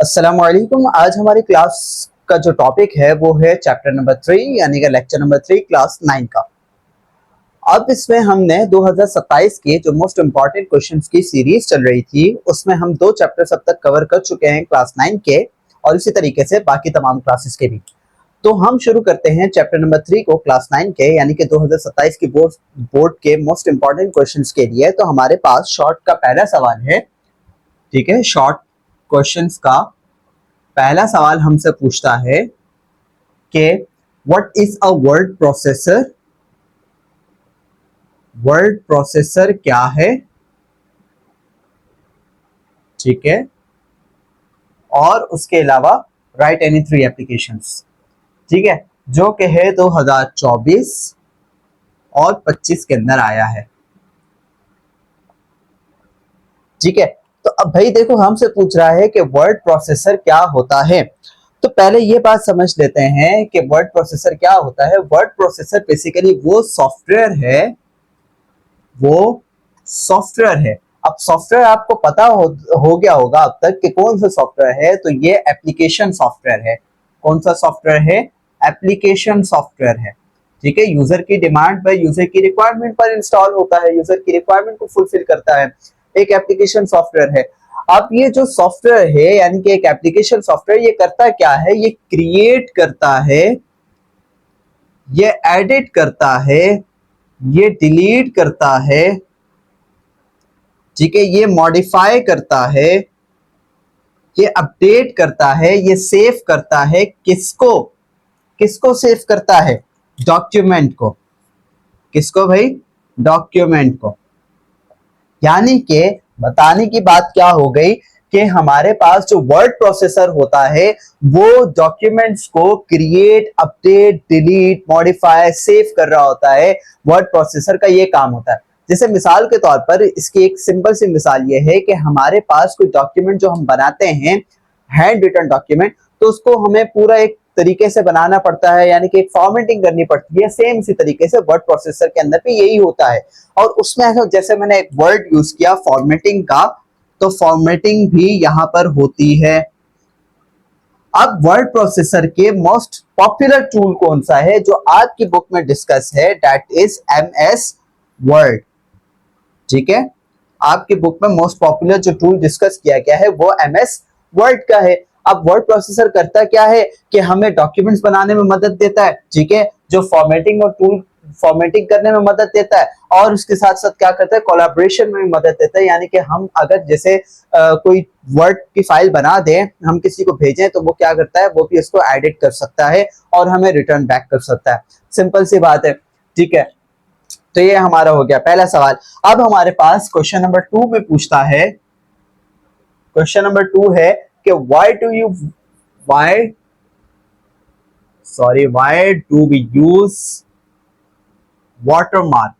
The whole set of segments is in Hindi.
अस्सलाम वालेकुम। आज हमारी क्लास का जो टॉपिक है वो है चैप्टर नंबर 3 यानी कि लेक्चर नंबर 3 क्लास 9 का। अब इसमें हमने 2027 के जो मोस्ट इम्पॉर्टेंट क्वेश्चंस की सीरीज चल रही थी उसमें हम 2 चैप्टर्स अब तक कवर कर चुके हैं क्लास 9 के, और इसी तरीके से बाकी तमाम क्लासेस के भी। तो हम शुरू करते हैं चैप्टर नंबर 3 को क्लास 9 के यानी कि 2027 की बोर्ड के मोस्ट इम्पॉर्टेंट क्वेश्चंस के लिए। तो हमारे पास शॉर्ट का पहला सवाल है, ठीक है। शॉर्ट क्वेश्चंस का पहला सवाल हमसे पूछता है कि what is a word processor. Word processor क्या है, ठीक है। और उसके अलावा राइट एनी 3 एप्लीकेशंस, ठीक है, जो कि है 2024 और 25 के अंदर आया है, ठीक है। तो अब भाई देखो, हमसे पूछ रहा है कि वर्ड प्रोसेसर क्या होता है। तो पहले ये बात समझ लेते हैं कि वर्ड प्रोसेसर क्या होता है। वर्ड प्रोसेसर बेसिकली वो सॉफ्टवेयर है, वो सॉफ्टवेयर है। अब सॉफ्टवेयर आपको पता हो गया होगा अब तक कि कौन सा सॉफ्टवेयर है। तो ये एप्लीकेशन सॉफ्टवेयर है। कौन सा सॉफ्टवेयर है? एप्लीकेशन सॉफ्टवेयर है, ठीक है। यूजर की डिमांड पर, यूजर की रिक्वायरमेंट पर इंस्टॉल होता है, यूजर की रिक्वायरमेंट को फुलफिल करता है, एक एप्लीकेशन सॉफ्टवेयर है। अब ये जो सॉफ्टवेयर है यानी कि एक एप्लीकेशन सॉफ्टवेयर, ये करता क्या है? ये क्रिएट करता है, ये एडिट करता है, ये डिलीट करता है, ठीक है, ये मॉडिफाई करता है, ये अपडेट करता है, ये सेव करता है। किसको? किसको सेव करता है? डॉक्यूमेंट को। किसको भाई? डॉक्यूमेंट को। यानी कि बताने की बात क्या हो गई कि हमारे पास जो वर्ड प्रोसेसर होता है वो डॉक्यूमेंट्स को create, update, delete, modify, save कर रहा होता है। वर्ड प्रोसेसर का ये काम होता है। जैसे मिसाल के तौर पर इसकी एक सिंपल सी मिसाल ये है कि हमारे पास कोई डॉक्यूमेंट जो हम बनाते हैं, हैंड रिटन डॉक्यूमेंट, तो उसको हमें पूरा एक तरीके से बनाना पड़ता है, यानी कि एक फॉर्मेटिंग करनी पड़ती है। सेम इसी तरीके से वर्ड प्रोसेसर के अंदर भी यही होता है। और उसमें जैसे मैंने एक वर्ड यूज किया फॉर्मेटिंग का, तो फॉर्मेटिंग भी यहां पर होती है। अब वर्ड प्रोसेसर के मोस्ट पॉपुलर टूल कौन सा है जो आज की बुक में डिस्कस है? दैट इज MS वर्ड, ठीक है। आपकी बुक में मोस्ट पॉपुलर जो टूल डिस्कस किया गया है वो MS वर्ड का है। अब वर्ड प्रोसेसर करता क्या है कि हमें डॉक्यूमेंट्स बनाने में मदद देता है, ठीक है, जो फॉर्मेटिंग और टूल फॉर्मेटिंग करने में मदद देता है, और उसके साथ साथ क्या करता है? कोलैबोरेशन में भी मदद देता है। यानी कि हम अगर जैसे कोई वर्ड की फाइल बना दें, हम किसी को भेजें, तो वो क्या करता है? वो भी इसको एडिट कर सकता है और हमें रिटर्न बैक कर सकता है। सिंपल सी बात है, ठीक है। तो ये हमारा हो गया पहला सवाल। अब हमारे पास क्वेश्चन नंबर 2 में पूछता है, क्वेश्चन नंबर 2 है कि why do we use watermark.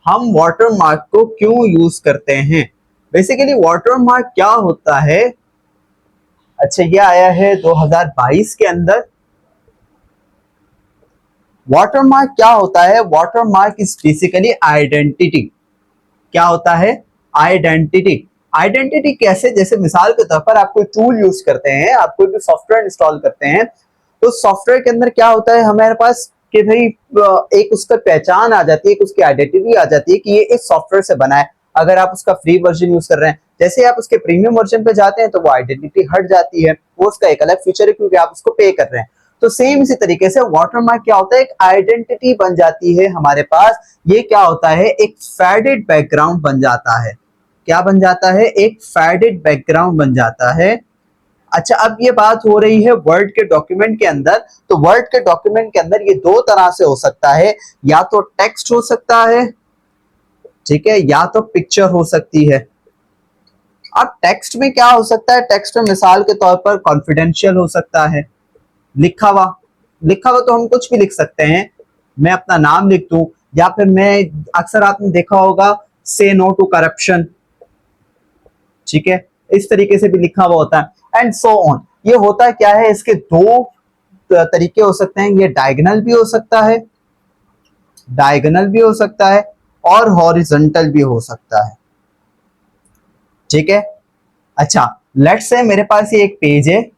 हम वाटरमार्क को क्यों यूज करते हैं? बेसिकली वाटरमार्क क्या होता है? अच्छा, ये आया है 2022 के अंदर। वाटरमार्क क्या होता है? Watermark is basically identity. क्या होता है? आइडेंटिटी। आइडेंटिटी कैसे? जैसे मिसाल के तौर पर आप कोई टूल यूज करते हैं, आप कोई भी सॉफ्टवेयर इंस्टॉल करते हैं, तो सॉफ्टवेयर के अंदर क्या होता है हमारे पास कि भाई एक उसका पहचान आ जाती है, एक उसकी आइडेंटिटी आ जाती है कि ये इस सॉफ्टवेयर से बना है। अगर आप उसका फ्री वर्जन यूज कर रहे हैं, जैसे आप उसके प्रीमियम वर्जन पे जाते हैं तो वो आइडेंटिटी हट जाती है, वो उसका एक अलग फीचर है क्योंकि आप उसको पे कर रहे हैं। तो सेम इसी तरीके से वाटरमार्क क्या होता है? एक आइडेंटिटी बन जाती है हमारे पास। ये क्या होता है? एक फेडेड बैकग्राउंड बन जाता है। क्या बन जाता है? एक फेडेड बैकग्राउंड बन जाता है। अच्छा, अब ये बात हो रही है वर्ड के डॉक्यूमेंट के अंदर। तो वर्ड के डॉक्यूमेंट के अंदर ये दो तरह से हो सकता है, या तो टेक्स्ट हो सकता है, ठीक है, या तो पिक्चर हो सकती है। अब टेक्स्ट में क्या हो सकता है? टेक्स्ट में मिसाल के तौर पर कॉन्फिडेंशियल हो सकता है, लिखा हुआ। लिखा हुआ तो हम कुछ भी लिख सकते हैं, मैं अपना नाम लिख दूं, या फिर मैं, अक्सर आपने देखा होगा, से नो टू करप्शन, ठीक है, इस तरीके से भी लिखा हुआ होता है, एंड सो ऑन। ये होता क्या है? इसके दो तरीके हो सकते हैं। ये डायगोनल भी हो सकता है, डायगोनल भी हो सकता है, और हॉरिजॉन्टल भी हो सकता है, ठीक है। अच्छा, लेट्स से मेरे पास ये एक पेज है,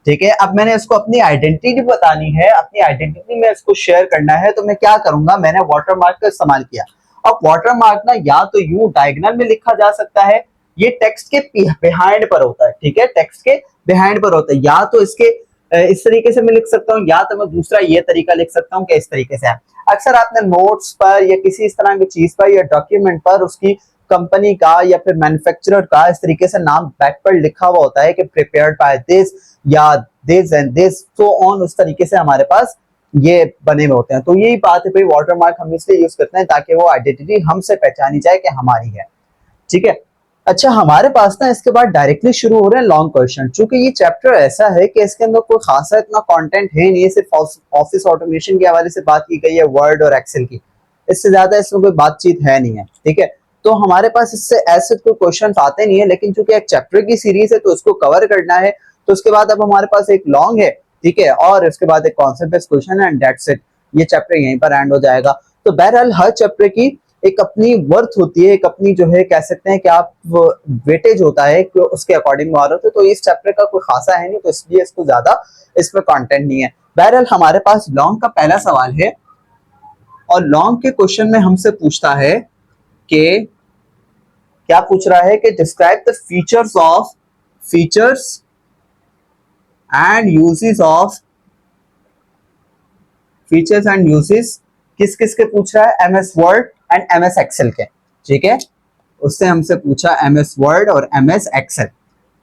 ठीक है। अब मैंने इसको अपनी आइडेंटिटी बतानी है, अपनी आइडेंटिटी में इसको शेयर करना है, तो मैं क्या करूंगा, मैंने वाटरमार्क का इस्तेमाल किया। अब वाटरमार्क ना या तो यूं डायगोनल में लिखा जा सकता है, ये टेक्स्ट के बिहाइंड पर होता है, ठीक है, टेक्स्ट के बिहाइंड पर होता है, या तो इसके इस तरीके से मैं लिख सकता हूँ, या तो मैं दूसरा ये तरीका लिख सकता हूँ कि इस तरीके से है। अक्सर आपने नोट्स पर या किसी इस तरह की चीज पर या डॉक्यूमेंट पर उसकी कंपनी का या फिर मैन्युफैक्चरर का इस तरीके से नाम बैक पर लिखा हुआ होता है कि प्रिपेयर्ड बाय दिस या this and this so on, उस तरीके से हमारे पास ये बने हुए होते हैं। तो यही बात है भाई, वाटरमार्क हम इसलिए यूज करते हैं ताकि वो आइडेंटिटी हमसे पहचानी जाए कि हमारी है, ठीक है। अच्छा, हमारे पास ना इसके बाद डायरेक्टली शुरू हो रहे हैं लॉन्ग क्वेश्चन। चूंकि ये चैप्टर ऐसा है कि इसके अंदर कोई खासा इतना कंटेंट है नहीं, सिर्फ ऑफिस ऑटोमेशन के हवाले से बात की गई है, वर्ड और एक्सेल की, इससे ज्यादा इसमें कोई बातचीत है नहीं है, ठीक है। तो हमारे पास इससे ऐसे कोई क्वेश्चन आते नहीं है, लेकिन चूंकि एक चैप्टर की सीरीज है तो उसको कवर करना है, तो उसके बाद अब हमारे पास एक लॉन्ग है, ठीक है, और इसके बाद एक कॉन्सेप्ट बेस्ड क्वेश्चन है एंड दैट्स इट। ये चैप्टर यहीं पर एंड हो जाएगा। तो बहरहाल हर चैप्टर की एक अपनी वर्थ होती है, एक अपनी जो है कह सकते हैं कि आप वेटेज होता है कि उसके अकॉर्डिंग मार होते, तो इस चैप्टर का कोई खासा है नहीं, तो इसलिए इसको ज्यादा इसमें कंटेंट नहीं है। बहरहाल हमारे पास लॉन्ग का पहला सवाल है, और लॉन्ग के क्वेश्चन में हमसे पूछता है कि क्या पूछ रहा है कि describe the features and uses किस किस के पूछ रहा है, MS Word and MS Excel के, ठीक है। उससे हमसे पूछा एमएस वर्ड और एमएस एक्सेल।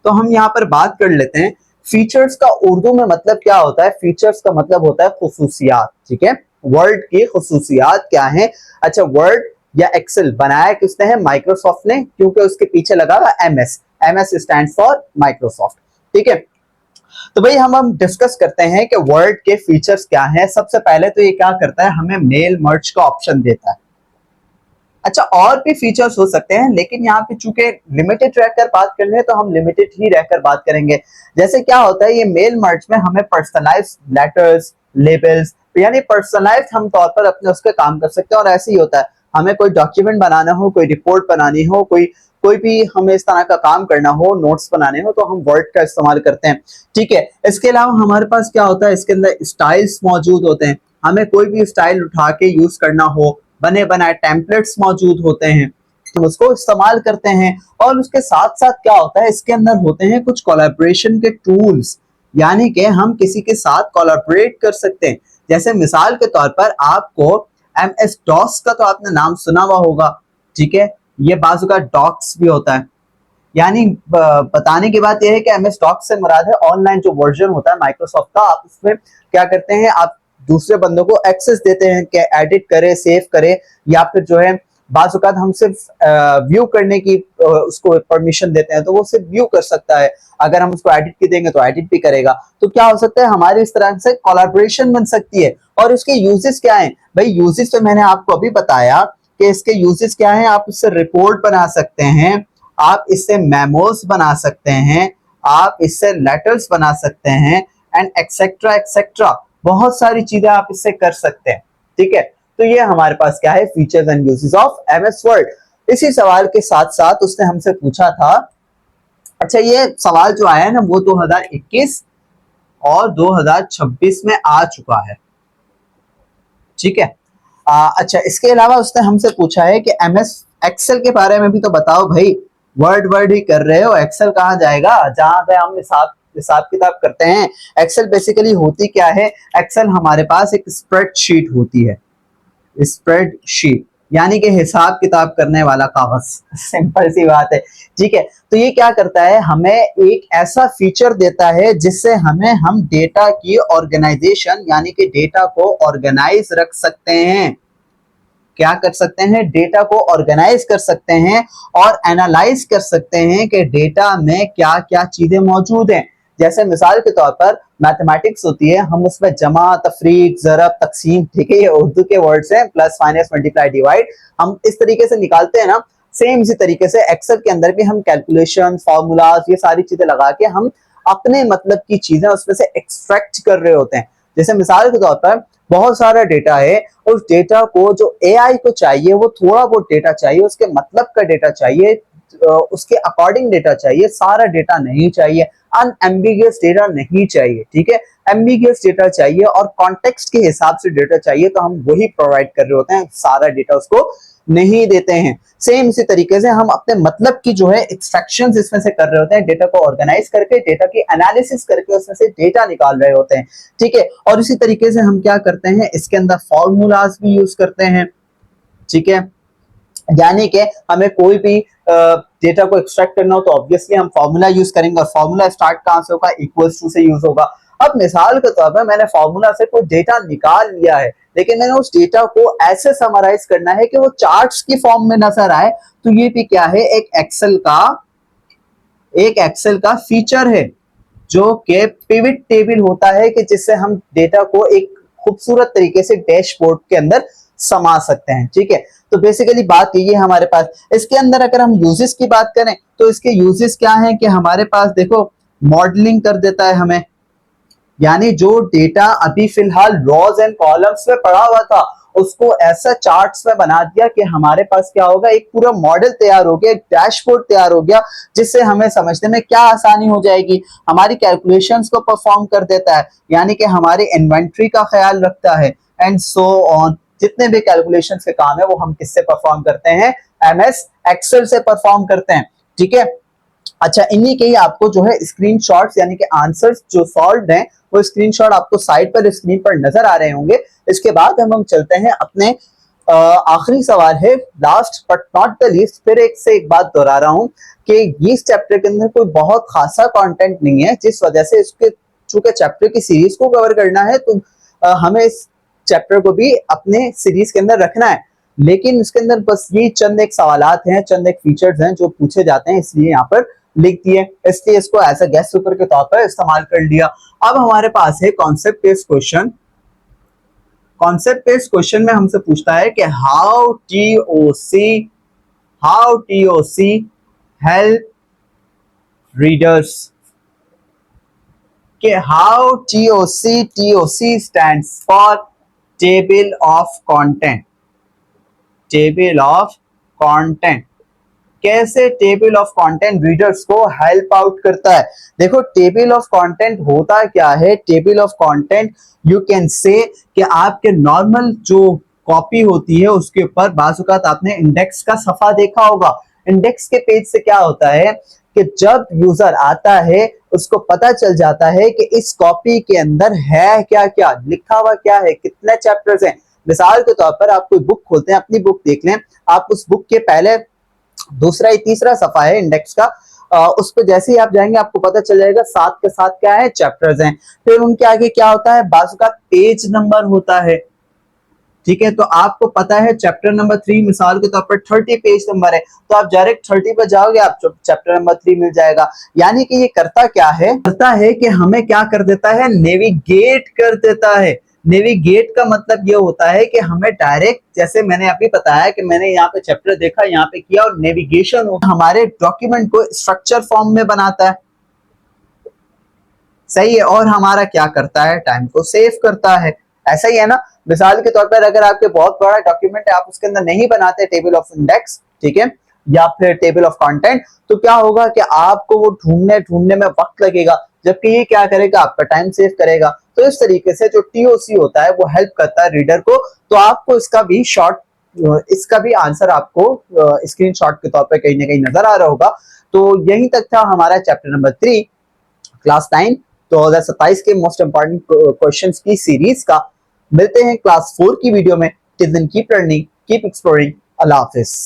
तो हम यहाँ पर बात कर लेते हैं फीचर्स का उर्दू में मतलब क्या होता है। फीचर्स का मतलब होता है खुसूसियात, ठीक है। वर्ड की खुसूसियात क्या है। अच्छा, वर्ड या एक्सेल बनाया किसने है, माइक्रोसॉफ्ट ने, क्योंकि उसके पीछे लगा हुआ MS, MS stands for Microsoft, ठीक है। तो भाई हम डिस्कस करते हैं कि वर्ड के फीचर्स क्या हैं। सबसे पहले तो ये क्या करता है, हमें मेल मर्ज का ऑप्शन देता है। अच्छा, और भी फीचर्स हो सकते हैं, लेकिन यहाँ पे चूंकि लिमिटेड रहकर बात करनी है तो हम लिमिटेड ही रहकर बात करेंगे। जैसे क्या होता है, ये मेल मर्ज में हमें पर्सनलाइज लेटर्स, लेबल्स, यानी पर्सनलाइज हम तौर पर अपने उसके काम कर सकते हैं। और ऐसे ही होता है, हमें कोई डॉक्यूमेंट बनाना हो, कोई रिपोर्ट बनानी हो, कोई भी हमें इस तरह का काम करना हो, नोट्स बनाने हो, तो हम वर्ड का इस्तेमाल करते हैं, ठीक है। इसके अलावा हमारे पास क्या होता है, इसके अंदर स्टाइल्स मौजूद होते हैं। हमें कोई भी स्टाइल उठा के यूज करना हो, बने बनाए टेम्पलेट्स मौजूद होते हैं, तो उसको इस्तेमाल करते हैं। और उसके साथ साथ क्या होता है, इसके अंदर होते हैं कुछ कोलैबोरेशन के टूल्स, यानी कि हम किसी के साथ कोलैबोरेट कर सकते हैं। जैसे मिसाल के तौर पर आपको MS DOS का तो आपने नाम सुना हुआ होगा, ठीक है। ये बाजू का डॉक्स भी होता है, यानी बताने की बात यह है कि MS DOS से मुराद है ऑनलाइन जो वर्जन होता है माइक्रोसॉफ्ट का। आप उसमें क्या करते हैं, आप दूसरे बंदों को एक्सेस देते हैं कि एडिट करे, सेव करे, या फिर जो है बाज़ औक़ात हम सिर्फ व्यू करने की उसको परमिशन देते हैं, तो वो सिर्फ व्यू कर सकता है। अगर हम उसको एडिट की देंगे तो एडिट भी करेगा। तो क्या हो सकता है, हमारी इस तरह से कोलैबोरेशन बन सकती है। और उसके यूजेस क्या हैं भाई, यूजेस तो मैंने आपको अभी बताया कि इसके यूजेस क्या हैं। आप इससे रिपोर्ट बना सकते हैं, आप इससे मेमोस बना सकते हैं, आप इससे लेटर्स बना सकते हैं, एंड एक्सेट्रा एक्सेट्रा, बहुत सारी चीजें आप इससे कर सकते हैं, ठीक है। तो ये हमारे पास क्या है, features and uses of MS word. इसी सवाल के साथ साथ उसने हमसे पूछा था, अच्छा ये सवाल जो आया है ना वो 2021 और 2026 में आ चुका है, ठीक है। अच्छा, इसके अलावा उसने हमसे पूछा है कि एमएस एक्सेल के बारे में भी तो बताओ भाई, वर्ड ही कर रहे हो, एक्सेल कहाँ जाएगा, जहां पे हम हिसाब किताब करते हैं। एक्सेल बेसिकली होती क्या है, एक्सेल हमारे पास एक स्प्रेडशीट होती है, स्प्रेडशीट यानी कि हिसाब किताब करने वाला कागज, सिंपल सी बात है, ठीक है। तो ये क्या करता है, हमें एक ऐसा फीचर देता है जिससे हम डेटा की ऑर्गेनाइजेशन यानी कि डेटा को ऑर्गेनाइज रख सकते हैं। क्या कर सकते हैं, डेटा को ऑर्गेनाइज कर सकते हैं और एनालाइज कर सकते हैं कि डेटा में क्या क्या चीजें मौजूद हैं। जैसे मिसाल के तौर पर मैथमेटिक्स होती है, हम उसमें जमा, तफरीक, ज़रब, तकसीम, ठीक है, ये उर्दू के वर्ड्स हैं, प्लस माइनस मल्टीप्लाई डिवाइड, हम इस तरीके से निकालते हैं ना। सेम इसी तरीके से एक्सेल के अंदर भी हम कैलकुलेशन, फॉर्मूलाज, ये सारी चीजें लगा के हम अपने मतलब की चीजें उसमें से एक्सट्रैक्ट कर रहे होते हैं। जैसे मिसाल के तौर पर बहुत सारा डेटा है, उस डेटा को जो AI को चाहिए वो थोड़ा बहुत डेटा चाहिए, उसके मतलब का डेटा चाहिए, उसके अकॉर्डिंग डेटा चाहिए, सारा डेटा नहीं चाहिए, अनएम्बिगियस डेटा नहीं चाहिए, ठीक है, एम्बिगियस डेटा चाहिए और कॉन्टेक्स्ट के हिसाब से डेटा चाहिए, तो हम वही प्रोवाइड कर रहे होते हैं, सारा डेटा उसको नहीं देते हैं। सेम इसी तरीके से हम अपने मतलब की जो है एक्सट्रैक्शंस इसमें से कर रहे होते हैं, डेटा को ऑर्गेनाइज करके, डेटा की एनालिसिस करके उसमें से डेटा निकाल रहे होते हैं, ठीक है। और इसी तरीके से हम क्या करते हैं, इसके अंदर फॉर्मूलाज भी यूज करते हैं, ठीक है, यानी कि हमें कोई भी डेटा को एक्सट्रैक्ट करना हो तो ऑब्वियसली हम फॉर्मूला यूज करेंगे, और फॉर्मूला स्टार्ट कहां से होगा, इक्वल्स टू से यूज होगा। अब मिसाल के तौर पर मैंने फॉर्मूला से कोई डेटा निकाल लिया है, लेकिन मैंने उस डेटा को ऐसे समराइज करना है कि वो चार्ट्स की फॉर्म में नजर आए, तो ये भी क्या है, एक एक्सेल का फीचर है, जो कि पिवट टेबल होता है, कि जिससे हम डेटा को एक खूबसूरत तरीके से डैशबोर्ड के अंदर समा सकते हैं, ठीक है। तो बेसिकली बात यही है हमारे पास। इसके अंदर अगर हम यूजेस की बात करें तो इसके यूजेस क्या हैं कि हमारे पास देखो मॉडलिंग कर देता है हमें, यानी जो डेटा अभी फिलहाल रॉज एंड कॉलम्स में पड़ा हुआ था उसको ऐसा चार्ट्स में बना दिया कि हमारे पास क्या होगा, एक पूरा मॉडल तैयार हो गया, एक डैशबोर्ड तैयार हो गया, जिससे हमें समझने में क्या आसानी हो जाएगी, हमारी कैलकुलेशंस को परफॉर्म कर देता है, यानी कि हमारी इन्वेंट्री का ख्याल रखता है, एंड सो ऑन। जितने भी कैलकुलेशन के काम है वो हम किससे परफॉर्म करते हैं, एमएस एक्सेल से परफॉर्म करते हैं, ठीक है। अच्छा, इन्हीं के ही आपको जो है स्क्रीनशॉट्स यानी कि आंसर्स जो सॉल्व्ड हैं वो स्क्रीनशॉट आपको साइड पर स्क्रीन पर नजर आ रहे होंगे। इसके बाद हम चलते हैं अपने आखिरी सवाल है, last but not the least. फिर एक बात दोहरा रहा हूं कि इस चैप्टर के अंदर कोई बहुत खासा कंटेंट नहीं है, जिस वजह से इसके चूंकि चैप्टर की सीरीज को कवर करना है तो हमें इस चैप्टर को भी अपने सीरीज के अंदर रखना है, लेकिन इसके अंदर बस ये चंद एक सवालात हैं, चंद एक फीचर्स हैं जो पूछे जाते हैं, इसलिए यहाँ पर लिख दिए, इसलिए इसको एज अ गेस्ट पेपर के तौर पर इस्तेमाल कर लिया। अब हमारे पास है concept based question. Concept based question में हमसे पूछता है कि हाउ टीओसी हेल्प रीडर्स, कि how TOC stands for table of content, table of content, कैसे टेबल ऑफ कंटेंट रीडर्स को हेल्प आउट करता है। देखो टेबल ऑफ कंटेंट होता क्या है, table of content you can say कि आपके नॉर्मल जो कॉपी होती है उसके ऊपर बाजुकात आपने इंडेक्स का सफा देखा होगा, इंडेक्स के पेज से क्या होता है कि जब यूजर आता है उसको पता चल जाता है कि इस कॉपी के अंदर है क्या क्या, लिखा हुआ क्या है, कितने चैप्टर्स हैं। मिसाल के तौर पर आप कोई बुक खोलते हैं, अपनी बुक देख लें, आप उस बुक के पहले दूसरा या तीसरा सफा है इंडेक्स का, उस पर जैसे ही आप जाएंगे आपको पता चल जाएगा साथ के साथ क्या है, चैप्टर्स हैं। फिर उनके आगे क्या होता है, बाजू का पेज नंबर होता है, ठीक है। तो आपको पता है चैप्टर नंबर 3 मिसाल के तौर पर 30 पेज नंबर है, तो आप डायरेक्ट 30 पर जाओगे, आप चैप्टर नंबर 3 मिल जाएगा। यानी कि ये करता क्या है, करता है कि हमें क्या कर देता है, नेविगेट कर देता है। नेविगेट का मतलब ये होता है कि हमें डायरेक्ट, जैसे मैंने अभी बताया कि मैंने यहाँ पे चैप्टर देखा, यहाँ पे किया, और नेविगेशन हमारे डॉक्यूमेंट को स्ट्रक्चर फॉर्म में बनाता है, सही है। और हमारा क्या करता है, टाइम को सेव करता है, ऐसा ही है ना। मिसाल के तौर पर अगर आपके बहुत बड़ा डॉक्यूमेंट है, आप उसके अंदर नहीं बनाते टेबल ऑफ इंडेक्स, ठीक है, या फिर टेबल ऑफ कंटेंट, तो क्या होगा कि आपको वो ढूंढने में वक्त लगेगा, जबकि ये क्या करेगा, आपका टाइम सेव करेगा। तो इस तरीके से जो टीओसी होता है वो हेल्प करता है रीडर को। तो आपको इसका भी आंसर आपको स्क्रीनशॉट के तौर पर कहीं ना कहीं नजर आ रहा होगा। तो यहीं तक था हमारा चैप्टर नंबर 3 क्लास 9 2027 के मोस्ट इंपॉर्टेंट क्वेश्चंस की सीरीज का। मिलते हैं क्लास 4 की वीडियो में। Till then keep learning, keep exploring. अल्लाह हाफिज।